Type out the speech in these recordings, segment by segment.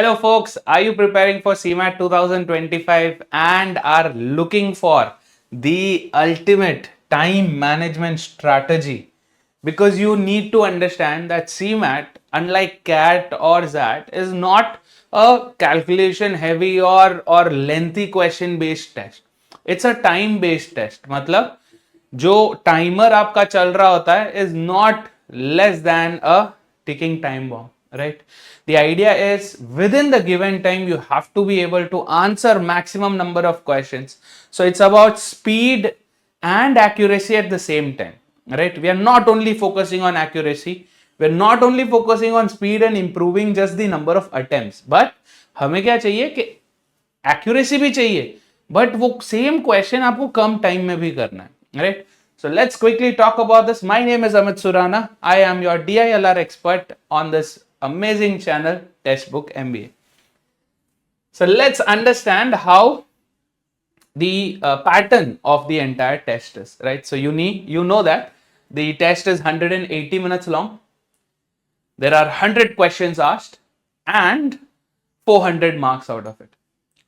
Hello, folks. Are you preparing for CMAT 2025 and are looking for the ultimate time management strategy? Because you need to understand that CMAT, unlike CAT or XAT, is not a calculation heavy or lengthy question based test. It's a time based test. मतलब जो timer आपका चल रहा होता है is not less than a ticking time bomb, right? The idea is within the given time you have to be able to answer maximum number of questions. So it's about speed and accuracy at the same time, right? We are not only focusing on accuracy, we're not only focusing on speed and improving just the number of attempts, but हमें क्या चाहिए कि accuracy भी चाहिए but वो same question आपको कम time में भी करना है, right? So let's quickly talk about this. My name is Amit Surana. I am your DILR expert on this amazing channel, Textbook MBA. So let's understand how the pattern of the entire test is, right? So you know that the test is 180 minutes long. There are 100 questions asked and 400 marks out of it.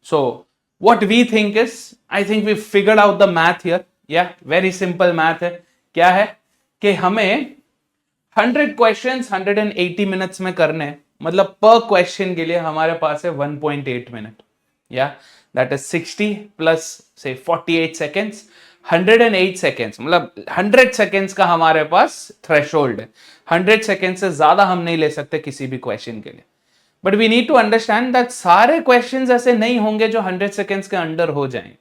So what we think is, I think we figured out the math here. Yeah, very simple math है. क्या है कि हमें 100 questions 180 minutes में करने हैं. मतलब पर क्वेश्चन के लिए हमारे पास है 1.8 मिनट. या दैट इज 60 प्लस से 48 सेकेंड्स. 108 सेकेंड्स मतलब 100 सेकेंड्स का हमारे पास थ्रेशोल्ड है. 100 सेकेंड से ज्यादा हम नहीं ले सकते किसी भी क्वेश्चन के लिए. But we need to understand that सारे क्वेश्चंस ऐसे नहीं होंगे जो 100 सेकेंड्स के अंडर हो जाएं.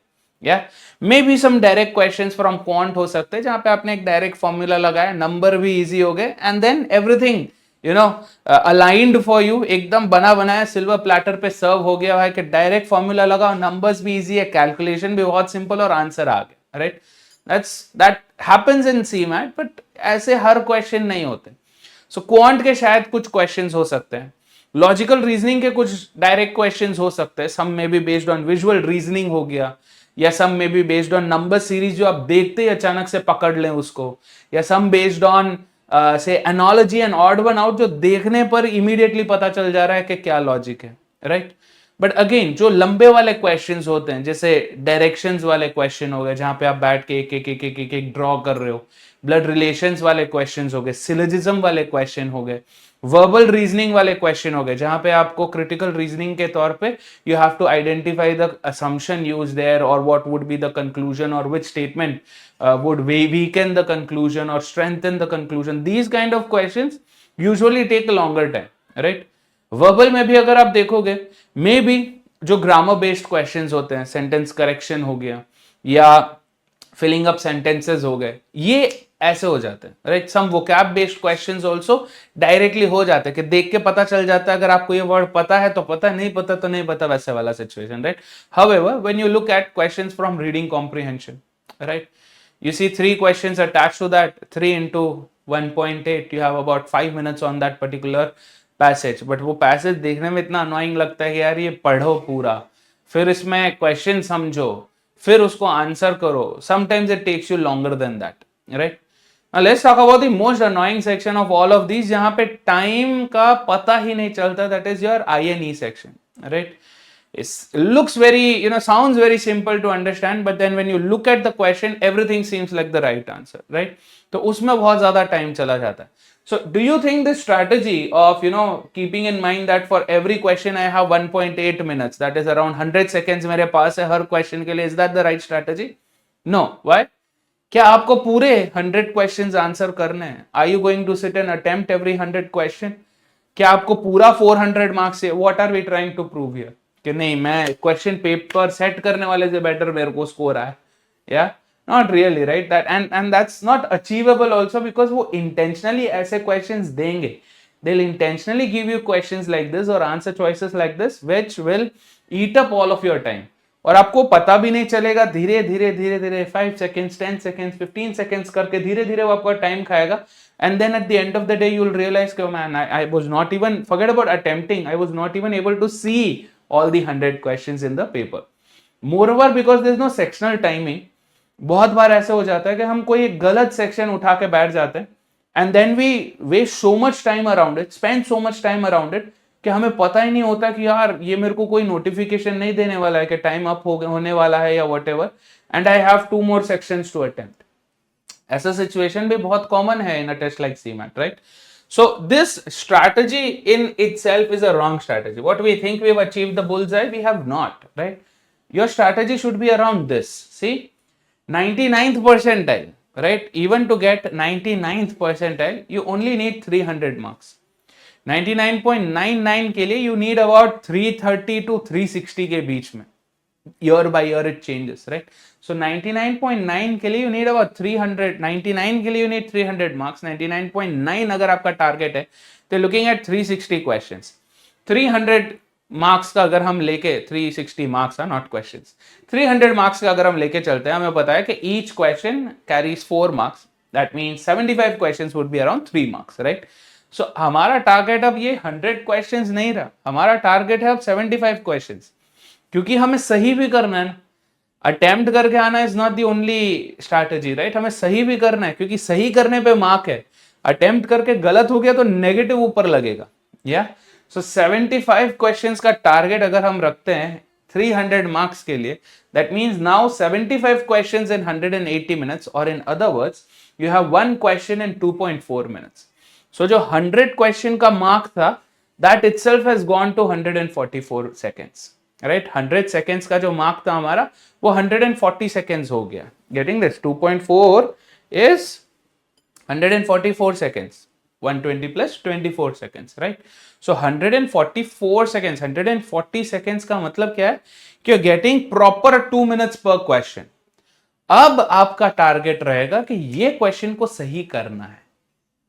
या maybe some direct questions from quant हो सकते हैं जहां पे आपने एक डायरेक्ट फॉर्मूला लगाया, नंबर भी इजी हो गए and then everything aligned for you, एकदम बना बनाया सिल्वर प्लेटर पे सर्व हो गया है कि डायरेक्ट फॉर्मूला लगाओ, नंबर्स भी इजी है, कैलकुलेशन भी बहुत सिंपल और आंसर आ गया, right? That happens in CMAT, but ऐसे हर क्वेश्चन नहीं होते. सो क्वांट के शायद कुछ क्वेश्चंस हो सकते हैं, लॉजिकल रीजनिंग के कुछ डायरेक्ट क्वेश्चंस हो सकते हैं, सम में भी बेस्ड ऑन विजुअल रीजनिंग हो गया, या सम में भी बेस्ड ऑन नंबर सीरीज जो आप देखते ही अचानक से पकड़ लें उसको, या सम बेस्ड ऑन से analogy and odd one out जो देखने पर इमीडिएटली पता चल जा रहा है कि क्या लॉजिक है, राइट? बट अगेन जो लंबे वाले क्वेश्चंस होते हैं, जैसे डायरेक्शंस वाले क्वेश्चन हो गए जहां पे आप बैठ के एक ड्रॉ कर रहे हो, ब्लड रिलेशंस वाले क्वेश्चंस हो गए, सिलोजिज्म वाले क्वेश्चन हो गए, वर्बल रीजनिंग वाले क्वेश्चन हो गए जहां पे आपको क्रिटिकल रीजनिंग के तौर पे you have to identify the assumption use there और what would be the conclusion और which statement would weaken the conclusion or strengthen the conclusion. These kind of questions usually take a longer time, right? Verbal में भी अगर आप देखोगे, may be जो grammar based questions होते हैं, sentence correction हो गया या फिलिंग अप सेंटेंसेस हो गए, ये ऐसे हो जाते हैं, right? Some vocab based questions also directly हो जाते हैं कि देख के पता चल जाता है, अगर आपको ये वर्ड पता है तो पता, नहीं पता तो नहीं पता, वैसे वाला situation, right? However when you look at questions from reading comprehension, right, you see 3 questions attached to that, 3 into 1.8, you have about 5 minutes on that particular passage. but वो passage देखने में इतना annoying लगता है कि यार ये पढ़ो पूरा, फिर इसमें question समझो, फिर उसको आंसर करो. Sometimes it takes you longer than that, right? Now let's talk about the most annoying section of all of these, जहां पे time का पता ही नहीं चलता. that is your INE section, right? It looks very, sounds very simple to understand, but then when you look at the question, everything seems like the right answer, right? तो उसमें बहुत ज्यादा टाइम चला जाता है. So do you think this strategy of, keeping in mind that for every question I have 1.8 minutes, that is around 100 seconds मेरे पास है हर question के लिए, is that the right strategy? No. Why? क्या आपको पूरे 100 questions आंसर करने हैं? Are you going to sit and attempt every 100 question? क्या आपको पूरा 400 मार्क्स है? What are we trying to prove here? कि नहीं, मैं क्वेश्चन पेपर सेट करने वाले से बेटर मेरे को स्कोर आया. या not really, right? That and that's not achievable also, because वो इंटेंशनली ऐसे क्वेश्चंस देंगे. They will intentionally give you questions like this और answer choices like this which will eat up all of your time, और आपको पता भी नहीं चलेगा. धीरे धीरे 5 seconds 10 seconds 15 seconds करके धीरे धीरे वो आपका टाइम खाएगा. And then at the end of the day you will realize, oh man, I was not even, forget about attempting, I was not even able to see all the 100 questions in the paper. Moreover, because there is no sectional timing, बहुत बार ऐसे हो जाता है कि हम कोई एक गलत सेक्शन उठा के बैठ जाते हैं and then we waste so much time around it, spend so much time around it, कि हमें पता ही नहीं होता कि यार ये मेरे को कोई नोटिफिकेशन नहीं देने वाला है कि टाइम अप होने वाला है या whatever, and I have 2 more sections to attempt. ऐसा सिचुएशन भी बहुत कॉमन है in a test like CMAT, right? So this strategy in itself is a wrong strategy. What we think we've achieved the bullseye, we have not, right? Your strategy should be around this. See, 99th percentile, right? Even to get 99th percentile, you only need 300 marks. 99.99 के लिए you need about 330 to 360 के बीच में. Year by year it changes, right? So 99.9 के लिए you need about 300, 99 के लिए you need 300 marks, 99.9 अगर आपका टारगेट है तो looking at 360 questions, 300 मार्क्स का अगर हम लेके 360 मार्क्स है नॉट क्वेश्चंस, 300 मार्क्स का अगर हम लेके चलते हैं, हमें पता है कि each question carries 4 marks, that means 75 questions would be around 3 marks, right? So हमारा टारगेट अब ये 100 क्वेश्चंस नहीं रहा, हमारा टारगेट है अब 75 क्वेश्चंस, क्योंकि हमें सही भी करना है। अटेम्प्ट करके आना is not the only strategy, right? हमें सही भी करना है, क्योंकि सही करने पे मार्क है। अटेम्प्ट करके गलत हो गया तो नेगेटिव ऊपर लगेगा, या सो 75 क्वेश्चंस का टारगेट अगर हम रखते हैं 300 मार्क्स के लिए, that means now 75 questions in 180 minutes, और in other words you have 1 question in 2.4 minutes. So जो 100 क्वेश्चन का मार्क था, that itself has gone to 144 seconds, right? 100 seconds का जो मार्क था हमारा, वो 140 सेकेंड्स हो गया। Getting this? 2.4 is 144 seconds, 120 plus 24 seconds, right? So 144 seconds, 140 seconds का मतलब क्या है कि गेटिंग प्रॉपर 2 मिनट्स पर क्वेश्चन। अब आपका टारगेट रहेगा कि ये क्वेश्चन को सही करना है,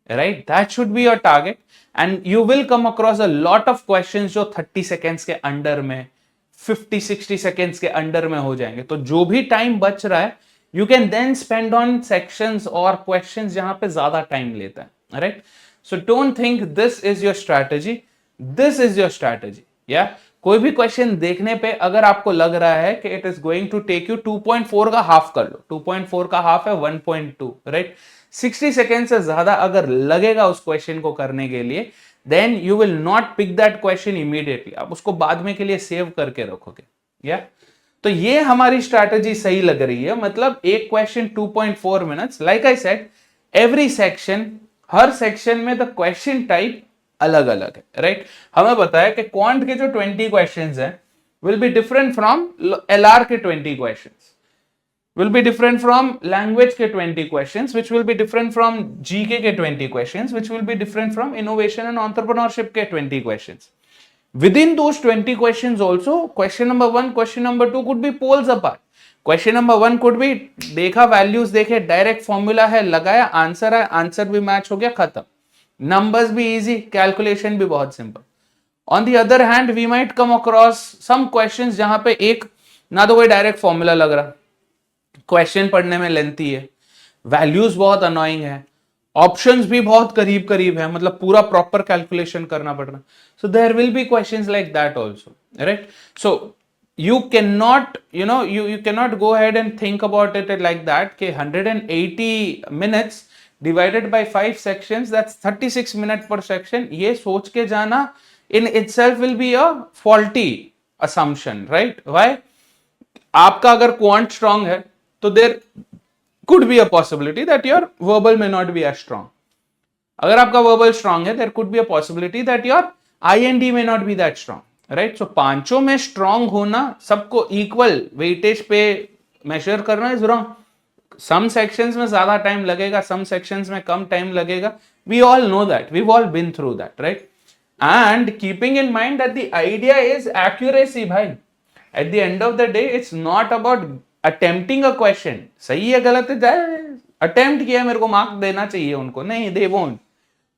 right? That should be your target, and you will come across a lot of questions जो 30 सेकेंड्स के अंडर में, 50-60 सेकेंड्स के अंडर में हो जाएंगे। तो जो भी टाइम बच रहा है, you can then spend on sections और क्वेश्चंस जहां पे ज्यादा टाइम लेता है, right? So don't think this is your strategy, this is your strategy. या कोई भी क्वेश्चन देखने पे अगर आपको लग रहा है कि it is going to take you 2.4 का हाफ कर लो, 2.4 का हाफ है 1.2, राइट? 60 सेकेंड से ज्यादा अगर लगेगा उस क्वेश्चन को करने के लिए, then you will not pick that question immediately. आप उसको बाद में के लिए सेव करके रखोगे, या तो ये हमारी स्ट्रैटेजी सही लग रही है। मतलब एक question 2.4 minutes, like I said, every section, her section में द क्वेश्चन टाइप अलग अलग है, राइट? हमें पता है कि क्वांट के जो 20 क्वेश्चंस हैं will be different from LR के 20 questions, will be different from language के 20 questions, which will be different from GK के 20 questions, which will be different from innovation and entrepreneurship के 20 questions. Within those 20 questions also, question number 1, question number 2 could be poles apart. Question number 1 could be देखा values देखे, direct formula है, लगाया, answer है, answer भी match हो गया, खत्म। Numbers भी easy, calculation भी बहुत simple. On the other hand, we might come across some questions जहां पे एक ना तो कोई डायरेक्ट फॉर्मूला लग रहा, क्वेश्चन पढ़ने में लेंथी है, वैल्यूज बहुत अनोइंग है, ऑप्शंस भी बहुत करीब करीब है, मतलब पूरा प्रॉपर कैलकुलेशन करना पड़ रहा। So there will be questions like that also, right? So you cannot, you cannot go ahead and think about it like that कि 180 minutes divided by 5 sections, that's 36 minutes per section, ये सोच के जाना in itself will be a faulty assumption, right? Why? आपका अगर quant strong है तो there could be a possibility that your verbal may not be as strong. अगर आपका वर्बल स्ट्रांग है, there could be a possibility that your IND may not be that strong, right? So पांचों में strong होना, सबको equal weightage पे measure करना is wrong. Some sections में ज्यादा टाइम लगेगा, सम सेक्शंस में कम टाइम लगेगा। We all know that, we all been through that, right? And keeping in mind that the idea is accuracy भाई। At the end of the day it's not about attempting a question, सही है गलत है, attempt किया, मेरे को mark देना चाहिए उनको, नहीं, they won't.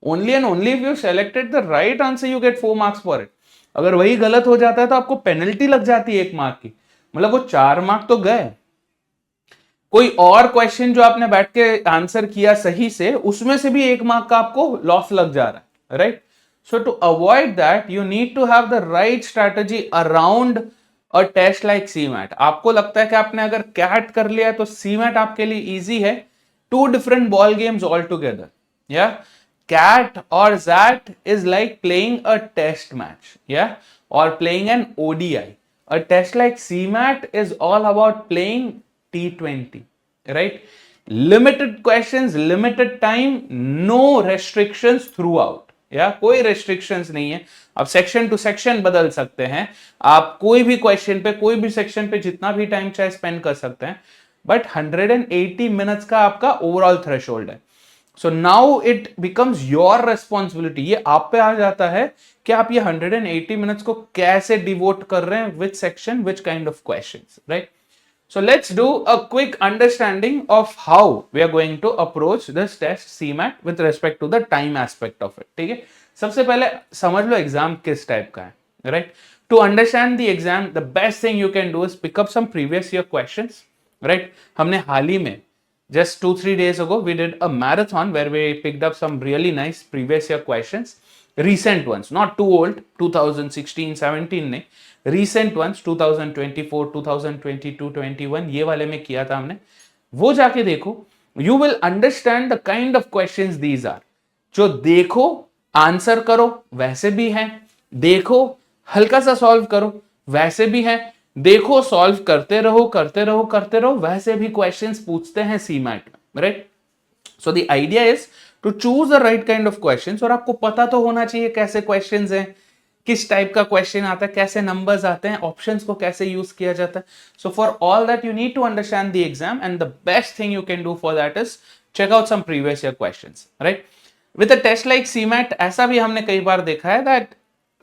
Only and only if you selected the right answer you get 4 marks for it. अगर वही गलत हो जाता है तो आपको पेनल्टी लग जाती है 1 मार्क की, मतलब वो 4 मार्क तो गए। कोई और क्वेश्चन जो आपने बैठ के आंसर किया सही से, उसमें से भी 1 मार्क का आपको लॉस लग जा रहा है, right? So to avoid that you need to have the right strategy around a test like CMAT. आपको लगता है कि आपने अगर कैट कर लिया तो सीमैट आपके लिए इजी है, 2 different ball games all together. या cat or zat is like playing a test match, yeah, or playing an ODI. A test like CMAT is all about playing T20, right? Limited questions, limited time, no restrictions throughout, या कोई restrictions नहीं है. आप section two section बदल सकते हैं, आप कोई भी क्वेश्चन पे, कोई भी सेक्शन पे जितना भी टाइम चाहे स्पेंड कर सकते हैं, बट 180 मिनट्स का आपका ओवरऑल थ्रेशोल्ड है. So now it becomes your responsibility, ये आप पे आ जाता है कि आप ये 180 मिनट्स को कैसे डिवोट कर रहे हैं, which section, which kind of questions, right? So let's do a quick understanding of how we are going to approach this test CMAT with respect to the time aspect of it. ठीक है, सबसे पहले समझ लो exam किस type का है, right? To understand the exam, the best thing you can do is pick up some previous year questions, right? हमने हाल ही में just 2-3 days ago we did a marathon where we picked up some really nice previous year questions, recent ones, not too old, 2016-17 ने, recent ones 2024, 2022, 21 ये वाले में किया था हमने, वो जाके देखो. You will understand the kind of questions these are. जो देखो आंसर करो वैसे भी हैं, देखो हल्का सा सॉल्व करो वैसे भी हैं, देखो सॉल्व करते रहो करते रहो करते रहो, वैसे भी क्वेश्चंस पूछते हैं सीमैट में, right? So the idea is to choose the right kind of questions, और आपको पता तो होना चाहिए कैसे क्वेश्चंस हैं, किस टाइप का क्वेश्चन आता है, कैसे नंबर्स आते हैं, ऑप्शंस को कैसे यूज किया जाता है. So for all that you need to understand the exam, and the best thing you can do for that is check out some previous year questions, right? With a test like CMAT ऐसा भी हमने कई बार देखा है that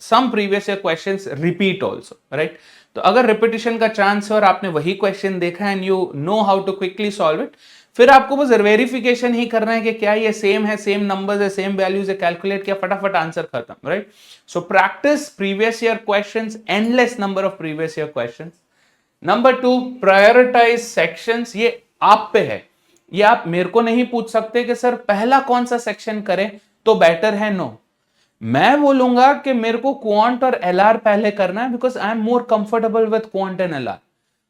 some previous year questions repeat also, right? तो अगर repetition का चांस है और आपने वही क्वेश्चन देखा and you know how to quickly solve it, फिर आपको बस वेरिफिकेशन ही करना है कि क्या ये सेम है, सेम नंबर्स है, सेम वैल्यूज है, कैलकुलेट किया, फटाफट आंसर खत्म, right? So practice previous year questions, endless number of previous year questions. Number 2, prioritize sections. ये आप पे है, ये आप मेरे को नहीं पूछ सकते कि सर पहला कौन सा सेक्शन करें तो बेटर है. नो, मैं बोलूंगा कि मेरे को क्वांट और एलआर पहले करना है, because I am more comfortable with quant and LR.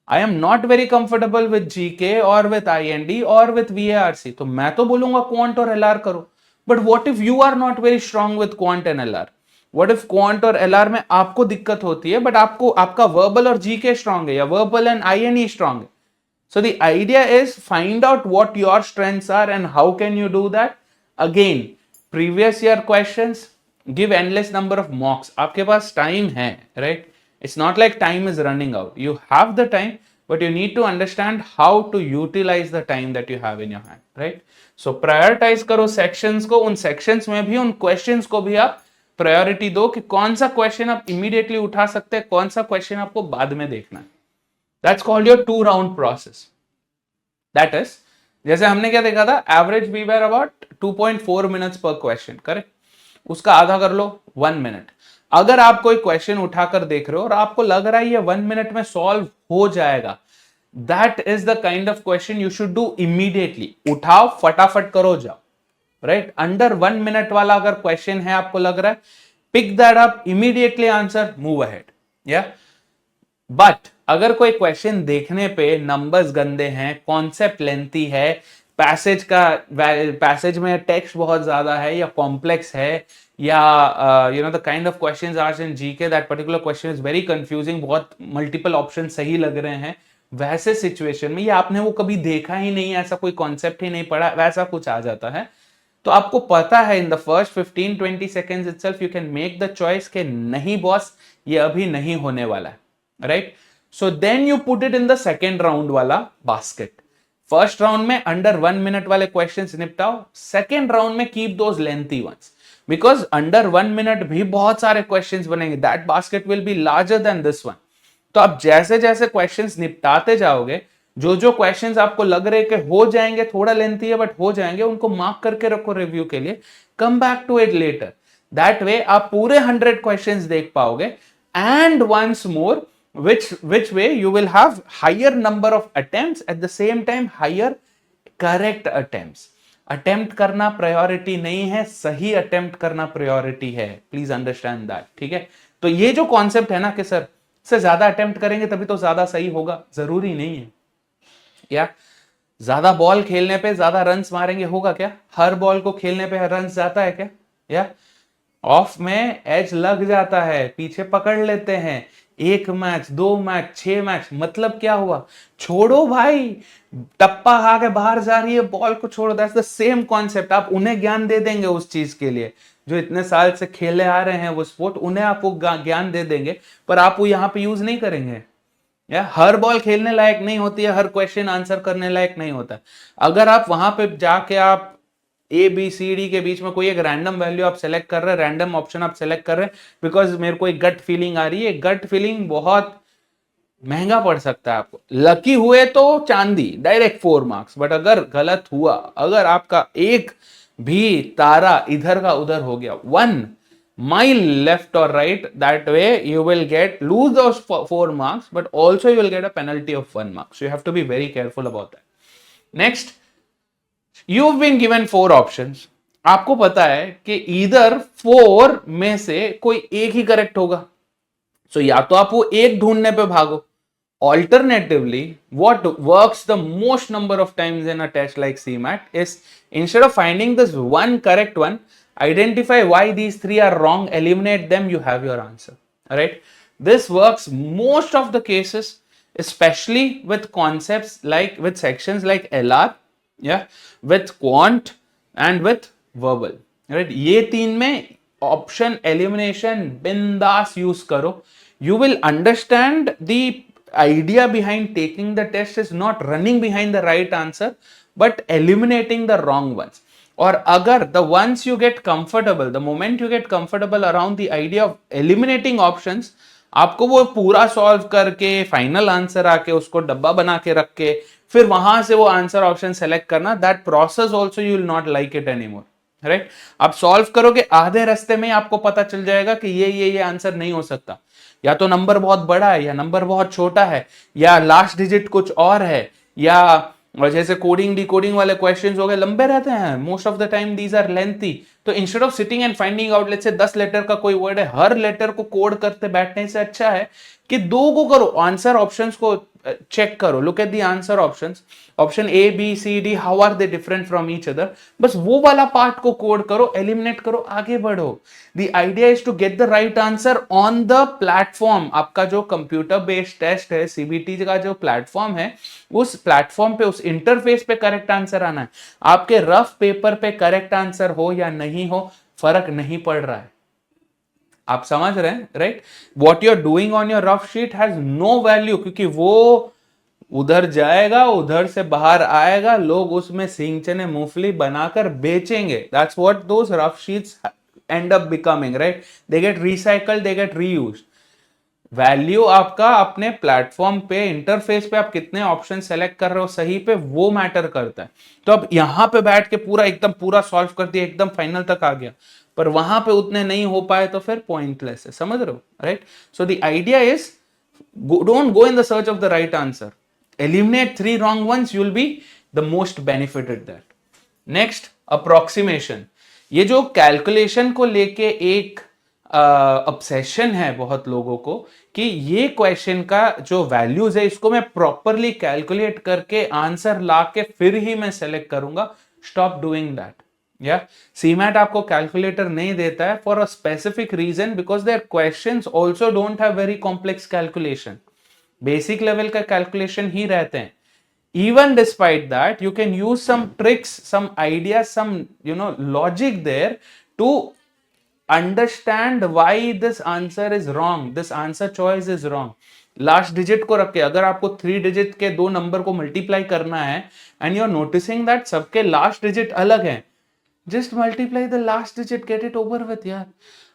I am not very comfortable with GK और विद आईएनडी और विद वीएआरसी. तो मैं तो बोलूंगा क्वांट और एलआर करो. But what if you are not very strong with quant and LR? What if quant और LR में आपको दिक्कत होती है, बट आपको आपका वर्बल और जीके स्ट्रांग है, या वर्बल एंड आईएनई स्ट्रांग है? So the idea is find out what your strengths are and how can you do that. Again, previous year questions, give endless number of mocks. आपके पास time है, right? It's not like time is running out. You have the time, but you need to understand how to utilize the time that you have in your hand, right? So prioritize करो sections को, उन sections में भी उन questions को भी आप priority दो कि कौन सा question आप immediately उठा सकते हैं, कौन सा question आपको बाद में देखना है. That's called your 2-round process. That is, जैसे हमने क्या देखा था, average we were about 2.4 minutes पर क्वेश्चन, करेक्ट? उसका आधा कर लो 1 मिनट. अगर आप कोई क्वेश्चन उठाकर देख रहे हो और आपको लग रहा है ये 1 मिनट में सॉल्व हो जाएगा, that is the kind of question you should do immediately. उठाओ, फटाफट करो, जाओ, राइट? अंडर 1 मिनट वाला अगर क्वेश्चन है, आपको लग रहा है, pick that up, immediately answer, move ahead, या? बट अगर कोई क्वेश्चन देखने पे नंबर्स गंदे हैं, कॉन्सेप्ट लेंथी है, पैसेज में टेक्स्ट बहुत ज्यादा है, या कॉम्प्लेक्स है, या you know the kind of questions are in GK that particular question is very confusing, बहुत मल्टीपल ऑप्शन सही लग रहे हैं, वैसे सिचुएशन में, या आपने वो कभी देखा ही नहीं, ऐसा कोई कॉन्सेप्ट ही नहीं पढ़ा, वैसा कुछ आ जाता है, तो आपको पता है in the first 15-20 seconds itself you can make the choice कि नहीं बॉस, ये अभी नहीं होने वाला है, right? So then you put it in the second round वाला basket. First round में under 1 minute वाले questions निपटाओ. Second round में keep those lengthy ones. Because under 1 minute भी बहुत सारे questions बनेंगे. That basket will be larger than this one. तो आप जैसे जैसे questions निपटाते जाओगे, जो जो questions आपको लग रहे कि हो जाएंगे, थोड़ा लेंथी है बट हो जाएंगे, उनको मार्क करके रखो रिव्यू के लिए. Come back to it later. That way आप पूरे 100 questions देख पाओगे. And once more, which way you will have higher number of attempts, at the same time higher correct attempts. Attempt करना priority नहीं है, सही attempt करना priority है. Please understand that. ठीक है? तो ये जो concept है ना कि सर से ज्यादा attempt करेंगे तभी तो ज्यादा सही होगा, जरूरी नहीं है, या ज्यादा बॉल खेलने पे ज्यादा रन्स मारेंगे, होगा क्या? हर बॉल को खेलने पे रन्स जाता है क्या? या ऑफ में एज लग जाता है, पीछे पकड़ लेते हैं। एक मैच, दो मैच, 6 मैच, मतलब क्या हुआ? छोड़ो भाई, टप्पा खा के बाहर जा रही है बॉल को छोड़ो। That's the same concept. आप उन्हें ज्ञान दे देंगे उस चीज के लिए जो इतने साल से खेले आ रहे हैं वो स्पोर्ट, उन्हें आप वो ज्ञान दे देंगे, पर आप वो यहाँ पे यूज नहीं करेंगे। या हर बॉल खेलने लायक नहीं होती है, हर क्वेश्चन आंसर करने लायक नहीं होता। अगर आप वहां पे जाके आप ए बी सी डी के बीच में कोई एक रैंडम वैल्यू आप सेलेक्ट कर रहे हैं, रैंडम ऑप्शन आप सेलेक्ट कर रहे हैं बिकॉज मेरे को एक गट फीलिंग आ रही है, गट फीलिंग बहुत महंगा पड़ सकता है आपको। लकी हुए तो चांदी, डायरेक्ट 4 मार्क्स, बट अगर गलत हुआ, अगर आपका एक भी तारा इधर का उधर हो गया, 1 mile left or right, that way you will lose those 4 marks, but also you will get a penalty of 1 mark. So you have to be very careful about that. Next, you've been given 4 options. आपको पता है कि इधर 4 में से कोई एक ही correct होगा, सो या तो आप वो एक ढूंढने पे भागो। Alternatively, what works the most number of times in a test like CMAT is, instead of finding this one correct one, identify why these three are wrong, eliminate them, you have your answer. All right. This works most of the cases, especially with concepts like with sections like LR, yeah, with quant and with verbal. Right. ये तीन में option elimination बिंदास use करो. You will understand the idea behind taking the test is not running behind the right answer but eliminating the wrong ones. और अगर the once you get comfortable, the moment you get comfortable around the idea of eliminating options, आपको वो पूरा solve करके final answer आके उसको डब्बा बना के रख के फिर वहां से वो आंसर ऑप्शन सेलेक्ट करना, that process also you will not like it anymore. Right. आप सॉल्व करोगे, आधे रास्ते में आपको पता चल जाएगा कि ये आंसर नहीं हो सकता, या तो नंबर बहुत बड़ा है, या नंबर बहुत छोटा है, या लास्ट डिजिट कुछ और है, या जैसे कोडिंग डिकोडिंग वाले क्वेश्चंस हो गए, लंबे रहते हैं, most of the time these are lengthy. तो instead of sitting and finding out, let's say 10 letter का कोई वर्ड है, हर लेटर को कोड करते बैठने से अच्छा है कि दो को करो, आंसर ऑप्शंस को चेक करो, look at the answer options, option A B C D, how are they different from each other, बस वो वाला पार्ट को कोड करो, एलिमिनेट करो, आगे बढ़ो. The idea is to get the right answer on the platform. आपका जो कंप्यूटर बेस्ड टेस्ट है, सीबीटी का जो प्लेटफॉर्म है, उस प्लेटफॉर्म पे, उस इंटरफेस पे करेक्ट आंसर आना है. आपके रफ पेपर पे करेक्ट आंसर हो या नहीं हो, फर्क नहीं पड़ रहा है. आप समझ रहे हैं, right? What you are doing on your rough sheet has no value, क्योंकि वो उधर जाएगा, उधर से बाहर आएगा, लोग उसमें सिंग चने मूंगफली बनाकर बेचेंगे. That's what those rough sheets and up becoming, right? They get recycled, they get reused. Value आपका अपने प्लेटफॉर्म पे, इंटरफेस पे आप कितने ऑप्शन सेलेक्ट कर रहे हो सही पे, वो मैटर करता है. तो अब यहां पे बैठ के पूरा एकदम पूरा सॉल्व कर दिया, एकदम फाइनल तक आ गया, पर वहां पे उतने नहीं हो पाए तो फिर पॉइंटलेस है. समझ रहे हो, right? So the idea is, don't go in the search of the right answer, eliminate 3 wrong ones, you'll be the most benefited that. Next, approximation. ये जो कैलकुलेशन को लेके एक ऑब्सेशन है बहुत लोगों को कि ये क्वेश्चन का जो वैल्यूज है इसको मैं प्रॉपरली कैलकुलेट करके आंसर ला के फिर ही मैं सेलेक्ट करूंगा. Stop doing that. या सीमैट आपको कैलकुलेटर नहीं देता है for a specific reason, because there questions also don't have very complex calculation. Basic level का कैलकुलेशन ही रहते हैं. Even despite that, you can use some tricks, some ideas, some logic there to understand why this answer is wrong, this answer choice is wrong. Last digit को रख के, अगर आपको 3 digit के दो नंबर को मल्टीप्लाई करना है and you are noticing that सबके लास्ट डिजिट अलग है, just multiply the last digit, get it over with यार.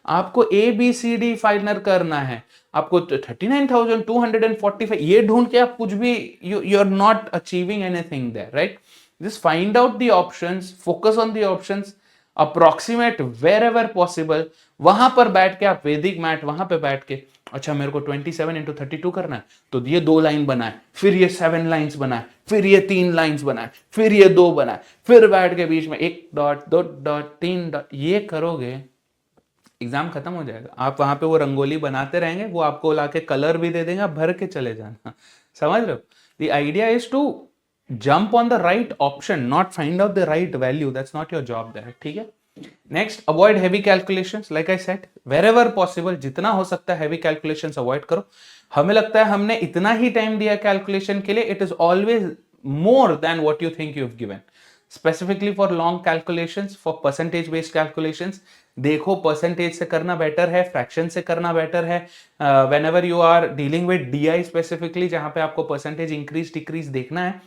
आपको A B C D final करना है, आपको 39,245 ये ढूंढ के आप कुछ भी, you are not achieving anything there, right? Just find out the options, focus on the options, approximate wherever possible. वहां पर बैठ के आप वैदिक मैथ वहां पे बैठ के, अच्छा मेरे को 27 इंटू 32 करना है, तो ये 2 लाइन बनाए, फिर ये 7 लाइन्स बनाए, फिर ये 3 लाइन्स बनाए, फिर ये 2 बनाए, फिर बैठ के बीच में 1 डॉट 2 डॉट 3 डॉट, ये करोगे एग्जाम खत्म हो जाएगा. आप वहां पे वो रंगोली बनाते रहेंगे, वो आपको लाके कलर भी दे देंगे, आप भर के चले जाना. समझ रहे हो? The idea is to jump on the right option, not find out the right value, that's not your job there, ठीक है। Next, avoid heavy calculations, like I said wherever possible, जितना हो सकता है हैवी कैलकुलेशंस अवॉइड करो। हमें लगता है हमने इतना ही टाइम दिया कैलकुलेशन के लिए, it is always more than what you think you've given. Specifically for long calculations, for percentage based calculations, देखो परसेंटेज से करना बेटर है, फ्रैक्शन से करना बेटर है। whenever you are dealing with DI specifically, जहां पे आपको परसेंटेज इंक्रीज डिक्रीज देखना है,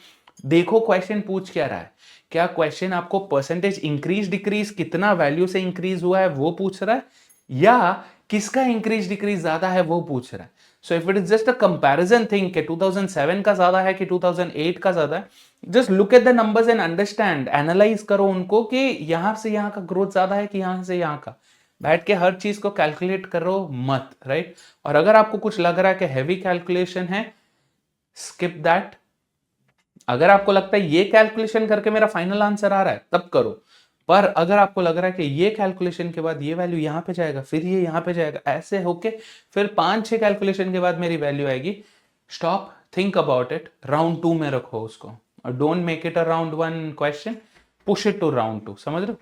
देखो क्वेश्चन पूछ क्या रहा है। क्या क्वेश्चन आपको परसेंटेज इंक्रीज डिक्रीज कितना वैल्यू से इंक्रीज हुआ है वो पूछ रहा है, या किसका इंक्रीज डिक्रीज ज्यादा है वो पूछ रहा है। So if it is just a comparison thing कि 2007 का ज्यादा है कि 2008 का ज्यादा है, just look at the numbers and understand, analyse करो उनको कि यहां से यहां का ग्रोथ ज्यादा है कि यहां से यहां का। बैठ के हर चीज को कैलकुलेट करो मत, राइट। और अगर आपको कुछ लग रहा है कि हैवी कैलकुलेशन है, स्किप दैट। अगर आपको लगता है ये कैलकुलेशन करके मेरा फाइनल आंसर आ रहा है तब करो, पर अगर आपको लग रहा है कि ये कैलकुलेशन के बाद ये वैल्यू यहां पे जाएगा, फिर ये यहां पे जाएगा, ऐसे होके फिर 5-6 कैलकुलेशन के बाद मेरी वैल्यू आएगी, stop, think about it, round 2 में रखो उसको, और don't make it a round 1 question, push it to round 2, समझ रहे हो।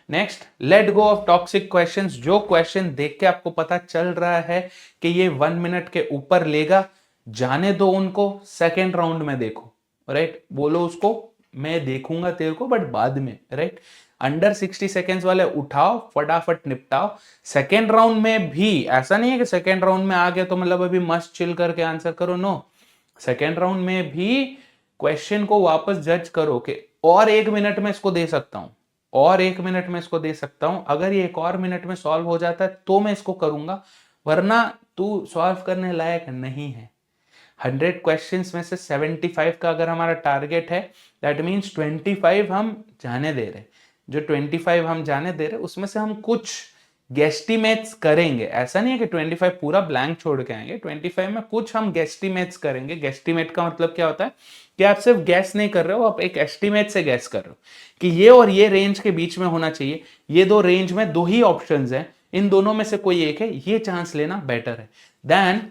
Next, let go of toxic questions. जो क्वेश्चन देख के आपको पता चल रहा है कि ये 1 मिनट के ऊपर लेगा, जाने दो उनको, सेकेंड राउंड में देखो, राइट। बोलो उसको मैं देखूंगा तेरे को बट बाद में, राइट। अंडर 60 सेकेंड्स वाले उठाओ, फटाफट निपटाओ। सेकेंड राउंड में भी ऐसा नहीं है कि सेकेंड राउंड में आ गया तो मतलब अभी मस्त चिल करके आंसर करो, नो। सेकेंड राउंड में भी क्वेश्चन को वापस जज करो कि और 1 मिनट में इसको दे सकता हूं, और 1 मिनट में इसको दे सकता हूं, अगर ये एक और मिनट में सॉल्व हो जाता है तो मैं इसको करूंगा, वरना तू सॉल्व करने लायक नहीं है। 100 क्वेश्चंस में से 75 का अगर हमारा टारगेट है, दैट मीन्स 25 हम जाने दे रहे। जो 25 हम जाने दे रहे उसमें से हम कुछ गेस्टिमेट्स करेंगे, ऐसा नहीं है कि 25 पूरा ब्लैंक छोड़ के आएंगे, 25 में कुछ हम गेस्टिमेट्स करेंगे। गेस्टिमेट का मतलब क्या होता है कि आप सिर्फ गैस नहीं कर रहे हो, आप एक एस्टिमेट से गैस कर रहे हो कि ये और ये रेंज के बीच में होना चाहिए, ये दो रेंज में दो ही ऑप्शंस हैं, इन दोनों में से कोई एक है, ये चांस लेना बेटर है देन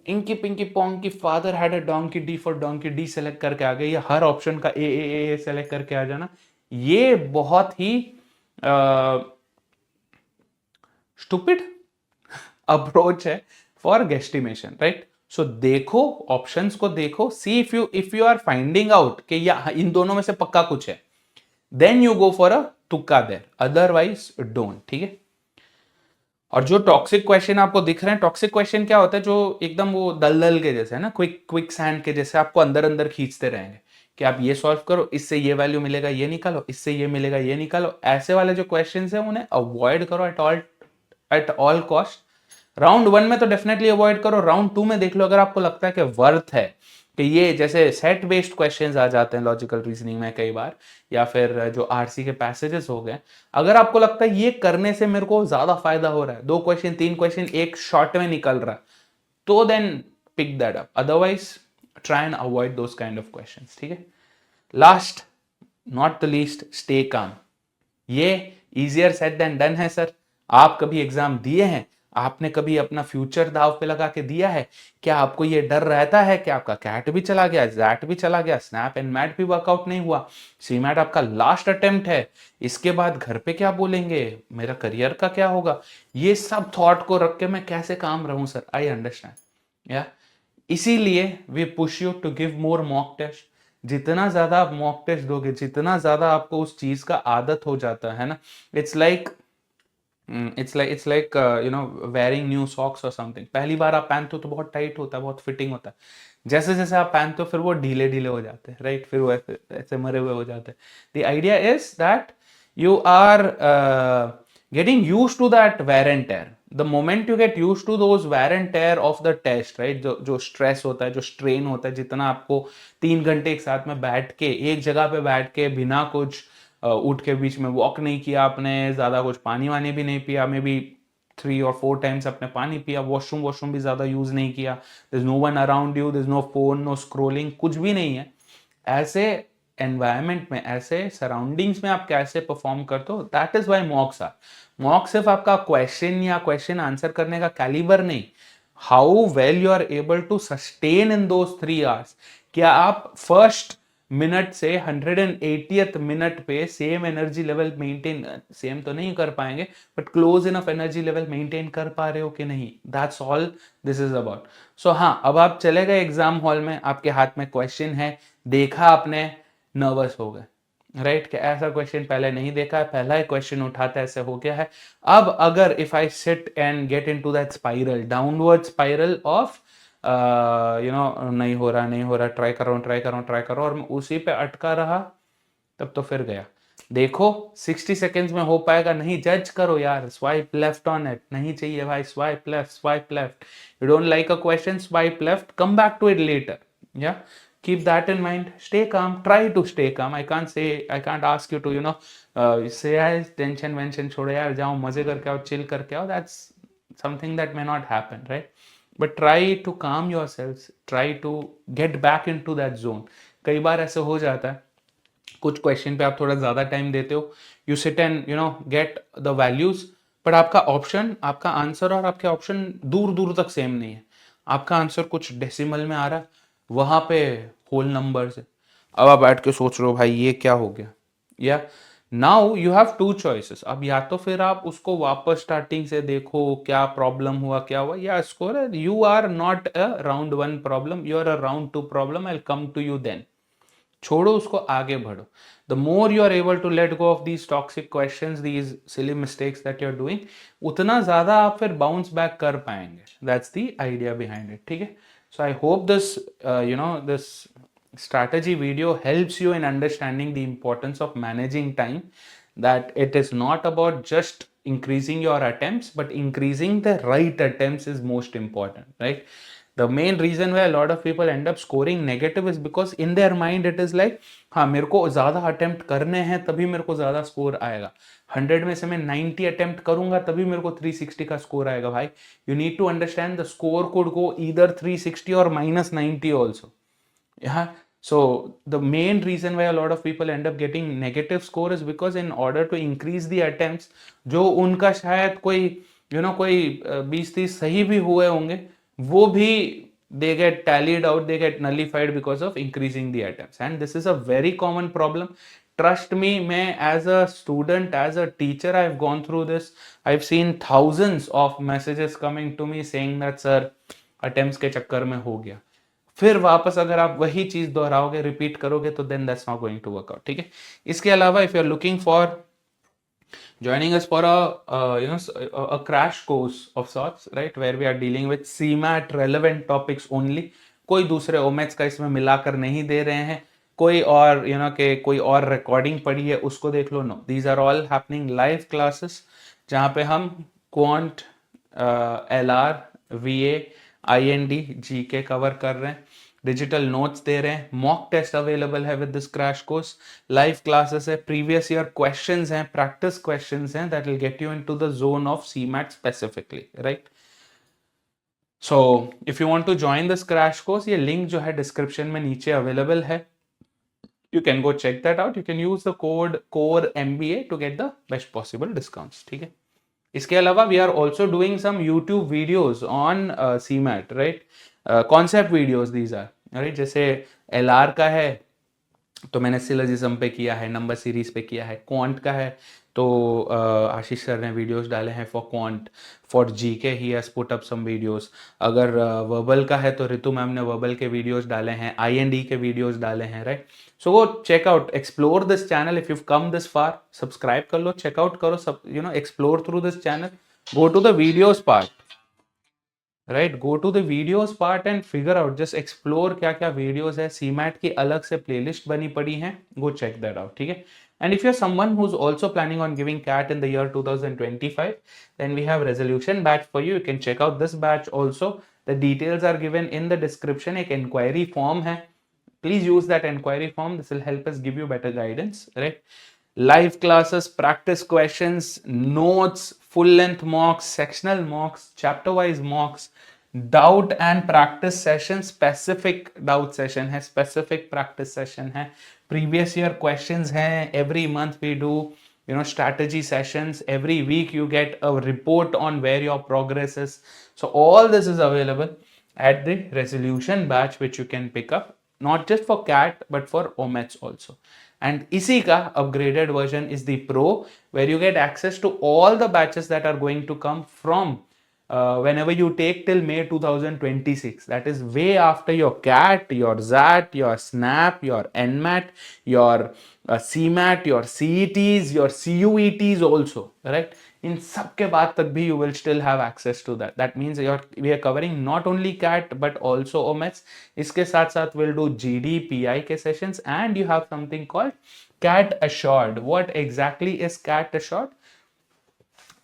इंकी पिंकी पोंग की father had a donkey, D for donkey, D select करके आ गए, या हर ऑप्शन का ए सेलेक्ट करके आ जाना। ये बहुत ही स्टूपिड अप्रोच है फॉर गेस्टिमेशन, राइट। सो देखो ऑप्शंस को, देखो, see if you are finding out कि या इन दोनों में से पक्का कुछ है, then you go for a तुक्का देयर, अदरवाइज डोंट, ठीक है। और जो टॉक्सिक क्वेश्चन आपको दिख रहे हैं, टॉक्सिक क्वेश्चन क्या होता है, जो एकदम वो दलदल के जैसे है ना, क्विक सैंड के जैसे आपको अंदर अंदर खींचते रहेंगे कि आप ये सॉल्व करो, इससे ये वैल्यू मिलेगा, ये निकालो, इससे ये मिलेगा, ये निकालो। ऐसे वाले जो क्वेश्चंस हैं उन्हें अवॉइड करो एट ऑल कॉस्ट। राउंड 1 में तो डेफिनेटली अवॉइड करो, राउंड 2 में देख लो अगर आपको लगता है कि वर्थ है, कि ये जैसे सेट बेस्ड क्वेश्चंस आ जाते हैं लॉजिकल रीजनिंग में कई बार, या फिर जो आरसी के पैसेजेस हो गए, अगर आपको लगता है ये करने से मेरे को ज्यादा फायदा हो रहा है, 2 क्वेश्चन 3 क्वेश्चन एक शॉर्ट में निकल रहा है, तो then pick that up, otherwise try and avoid those kind of questions, ठीक है। Last not the least, stay calm. ये इजियर सेड देन डन है सर। आप कभी एग्जाम दिए हैं? आपने कभी अपना फ्यूचर दाव पे लगा के दिया है? क्या आपको ये डर रहता है कि आपका कैट भी चला गया, जैट भी चला गया, स्नैप एंड मैट भी वर्कआउट नहीं हुआ, सीमैट आपका लास्ट अटेम्प्ट है, इसके बाद घर पे क्या बोलेंगे, मेरा करियर का क्या होगा? ये सब थॉट को रख के मैं कैसे काम रहूं सर? आई अंडरस्टैंड या, इसीलिए we push you to give more mock test. जितना ज्यादा आप मॉक टेस्ट दोगे, जितना ज्यादा आपको उस चीज का आदत हो जाता है ना, it's like it's like you know wearing new socks और समथिंग। पहली बार आप पहनते हो तो बहुत टाइट होता है, बहुत फिटिंग होता है, जैसे जैसे आप पहनते हो फिर वो ढीले ढीले हो जाते हैं, राइट, फिर वो ऐसे मरे हुए हो जाते हैं। The idea is that you are getting used to that wear and tear. The moment you get used to those wear and tear of the test, right, जो स्ट्रेस होता है, जो स्ट्रेन होता है, जितना आपको 3 घंटे एक साथ में बैठ के एक जगह पे बैठ के बिना कुछ उठ के बीच में वॉक नहीं किया आपने, ज्यादा कुछ पानी वानी भी नहीं पिया, मे बी 3 or 4 टाइम्स आपने पानी पिया, वॉशरूम भी ज्यादा यूज नहीं किया, there is no one around you, there is no phone, no scrolling, कुछ भी नहीं है, ऐसे एनवायरमेंट में, ऐसे सराउंडिंग्स में आप कैसे परफॉर्म करते हो, that is why mocks are. Mock सिर्फ आपका क्वेश्चन या क्वेश्चन आंसर करने का कैलिबर नहीं, how well you are able to sustain in those 3 hours. क्या आप फर्स्ट मिनट से 180th मिनट पे same energy level maintain, same तो नहीं कर पाएंगे but close enough energy level maintain कर पा रहे हो कि नहीं, that's all this is about. So हाँ, अब आप चले गए एग्जाम हॉल में, आपके हाथ में क्वेश्चन है, देखा आपने, नर्वस हो गए, राइट, कि ऐसा क्वेश्चन पहले नहीं देखा है, पहला ही क्वेश्चन उठाता है, ऐसे हो गया है. अब अगर if I sit and get into that spiral, downward spiral of नहीं हो रहा, नहीं हो रहा, ट्राई कर रहा हूँ, ट्राई कर रहा हूँ, ट्राई कर रहा हूँ, और मैं उसी पे अटका रहा, तब तो फिर गया. देखो 60 सेकेंड्स में हो पाएगा, नहीं, जज करो यार, स्वाइप लेफ्ट ऑन इट, नहीं चाहिए भाई, swipe left, swipe left. You don't like a question, swipe left, come back to it later. या keep that in mind, stay calm, try to stay calm. I can't ask you to say यार tension वेंशन छोड़ो यार, जाओ मजे करके आओ, chill करके आओ, that's something that may not happen, right? But try to calm yourselves, try to get back into that zone. कई बार ऐसे हो जाता है, कुछ क्वेश्चन पे आप थोड़ा ज्यादा टाइम देते हो, you sit and get the values, but आपका ऑप्शन, आपका आंसर और आपके ऑप्शन दूर दूर तक सेम नहीं है. आपका आंसर कुछ डेसिमल में आ रहा है, वहां पे होल नंबर्स है. अब आप बैठ के सोच रहे हो भाई ये क्या हो गया. या now you have two choices. अब या तो फिर आप उसको वापस स्टार्टिंग से देखो, क्या प्रॉब्लम हुआ, क्या हुआ, या score, you are not a round 1 problem, you are a round 2 problem, I come to you then. छोड़ो उसको, आगे बढ़ो. The more you are able to let go of these toxic questions, these silly mistakes that you are doing, उतना ज्यादा आप फिर bounce back कर पाएंगे. That's the idea behind it. ठीक है. So I hope this this strategy video helps you in understanding the importance of managing time, that it is not about just increasing your attempts, but increasing the right attempts is most important, right? The main reason why a lot of people end up scoring negative is because in their mind it is like, हाँ मेरे को ज़्यादा attempt करने हैं तभी मेरे को ज़्यादा स्कोर आएगा, 100 में से मैं 90 अटेम्प्ट करूंगा तभी मेरे को 360 का स्कोर आएगा. भाई you need to understand the score could go either 360 और -90 also. Yeah. So the main reason why a lot of people end up getting negative score is because in order to increase the attempts, जो उनका शायद कोई कोई 20-30 सही भी हुए होंगे, वो भी they get tallied out, they get nullified because of increasing the attempts, and this is a very common problem. Trust me, मैं as a student, as a teacher, I've gone through this. I've seen thousands of messages coming to me saying that sir attempts के चक्कर में हो गया. फिर वापस अगर आप वही चीज दोहराओगे, रिपीट करोगे, तो then that's not going to work out. ठीक है. इसके अलावा if you are looking for joining us for a crash course of sorts, right, where we are dealing with CMAT relevant topics only, कोई दूसरे ओमेट्स का इसमें मिलाकर नहीं दे रहे हैं, कोई और के कोई और रिकॉर्डिंग पड़ी है उसको देख लो. No, these are all happening live classes, जहाँ पे हम quant, LR, VA, IND, GK cover कर रहे हैं, डिजिटल नोट्स दे रहे हैं, मॉक टेस्ट अवेलेबल है with this crash course, live classes है, प्रीवियस ईयर क्वेश्चंस हैं, प्रैक्टिस क्वेश्चंस हैं, that will get you into the zone of CMAT specifically, right. So if you want to join this crash course, ये link जो है description में नीचे available है. You can go check that out. You can use the code CORE MBA to get the best possible discounts. ठीक है. इसके अलावा we are also doing some YouTube videos on CMAT, right? Concept videos these are, right? जैसे LR का है तो मैंने syllogism पे किया है, नंबर सीरीज पे किया है. क्वांट का है तो आशीष सर ने वीडियोस डाले हैं for quant. For GK he has put up some videos. अगर वर्बल का है तो रितु मैम ने वर्बल के वीडियोस डाले हैं, IND के वीडियोस डाले हैं, राइट. सो वो check out, explore this channel. If you come this far, subscribe कर लो, चेकआउट करो, सब explore through this channel, go to the videos part, right, go to the videos part and figure out, just explore क्या क्या videos है. CMAT की अलग से प्लेलिस्ट बनी पड़ी है, गो चेक दैट आउट. ठीक है. And if you're someone who's also planning on giving CAT in the year 2025, then we have resolution batch for you. You can check out this batch also. The details are given in the description. एक inquiry form है. Please use that inquiry form. This will help us give you better guidance, right? Live classes, practice questions, notes, full length mocks, sectional mocks, chapter wise mocks, doubt and practice session, specific doubt session है, specific practice session है, previous year questions हैं. Every month we do strategy sessions. Every week you get a report on where your progress is. So all this is available at the resolution batch, which you can pick up not just for CAT but for OMETS also. And इसी का upgraded version is the Pro, where you get access to all the batches that are going to come from whenever you take till May 2026. That is way after your CAT, your ZAT, your SNAP, your NMAT, your CMAT, your CETs, your CUETs also, right? In सब के बाद तक भी you will still have access to that. That means we are covering not only CAT but also OMETS. इसके साथ साथ we'll do GD, PI के sessions, and you have something called CAT Assured. What exactly is CAT Assured?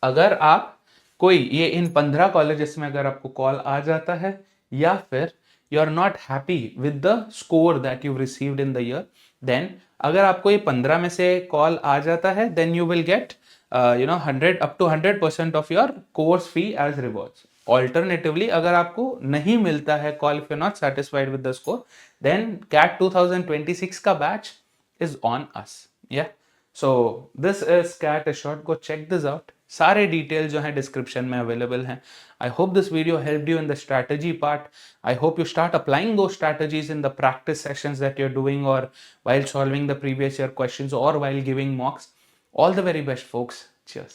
अगर आप कोई ये इन 15 colleges में अगर आपको कॉल आ जाता है, या फिर you are not happy with the score that you received in the year, then अगर आपको ये 15 में से कॉल आ जाता है, then you will get 100 up to 100% off your course fee as rewards. Alternatively अगर आपको नहीं मिलता है call, if you not satisfied with the score, then CAT 2026 का batch is on us. Yeah, so this is CAT Assured. Go check this out. सारे details जो हैं description में अवेलेबल हैं. I hope this video helped you in the strategy part. I hope you start applying दो strategies in the practice sessions that you are doing, और while solving the previous year questions, or while giving mocks. All the very best, folks. Cheers.